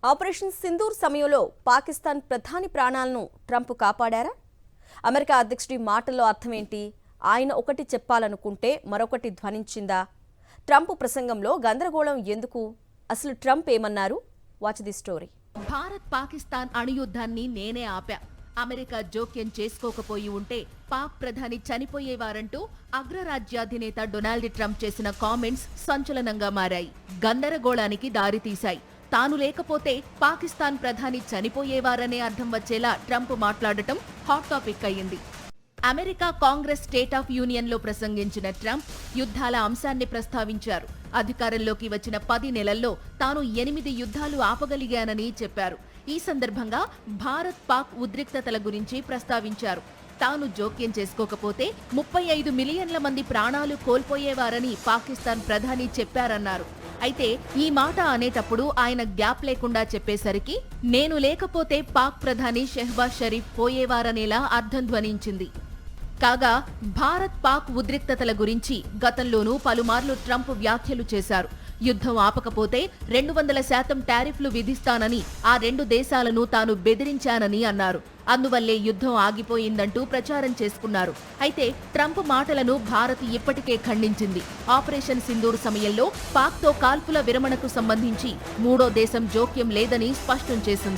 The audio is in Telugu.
ఆపరేషన్ సింధూర్ సమయంలో పాకిస్తాన్ ప్రధాని ప్రాణాలను ట్రంప్ కాపాడారా? అమెరికా అధ్యక్షుడి మాటల్లో అర్థమేంటి? ఆయన ఒకటి చెప్పాలనుకుంటే మరొకటి ధ్వనించిందా? ట్రంప్ ప్రసంగంలో గందరగోళం ఎందుకు? అసలు ట్రంప్ ఏమన్నారు? Watch the story. Bharat Pakistan అణుయుద్ధాన్ని నేనే ఆపా, అమెరికా జోక్యం చేసుకోకపోయి ఉంటే పాక్ ప్రధాని చనిపోయేవారంటూ అగ్రరాజ్యాధినేత డొనాల్డ్ ట్రంప్ చేసిన కామెంట్స్ సంచలనంగా మారాయి, గందరగోళానికి దారితీశాయి. తాను లేకపోతే పాకిస్తాన్ ప్రధాని చనిపోయేవారనే అర్థం వచ్చేలా ట్రంప్ మాట్లాడటం హాట్ టాపిక్ అయ్యింది. అమెరికా కాంగ్రెస్ స్టేట్ ఆఫ్ యూనియన్లో ప్రసంగించిన ట్రంప్ యుద్ధాల అంశాన్ని ప్రస్తావించారు. అధికారంలోకి వచ్చిన 10 నెలల్లో తాను 8 యుద్ధాలు ఆపగలిగానని చెప్పారు. ఈ సందర్భంగా భారత్ పాక్ ఉద్రిక్తతల గురించి ప్రస్తావించారు. తాను జోక్యం చేసుకోకపోతే 35 మిలియన్ల మంది ప్రాణాలు కోల్పోయేవారని పాకిస్తాన్ ప్రధాని చెప్పారన్నారు. అయితే ఈ మాట అనేటప్పుడు ఆయన గ్యాప్ లేకుండా చెప్పేసరికి నేను లేకపోతే పాక్ ప్రధాని షెహబాజ్ షరీఫ్ పోయేవారనేలా అర్థం ధ్వనించింది. కాగా భారత్ పాక్ ఉద్రిక్తతల గురించి గతంలోనూ పలుమార్లు ట్రంప్ వ్యాఖ్యలు చేశారు. యుద్ధం ఆపకపోతే 200% టారిఫ్లు విధిస్తానని, ఆ 2 దేశాలను తాను బెదిరించానని అన్నారు. అందువల్లే యుద్ధం ఆగిపోయిందంటూ ప్రచారం చేసుకున్నారు. అయితే ట్రంప్ మాటలను భారత్ ఇప్పటికే ఖండించింది. ఆపరేషన్ సింధూర్ సమయంలో పాక్తో కాల్పుల విరమణకు సంబంధించి 3వ దేశం జోక్యం లేదని స్పష్టం చేసింది.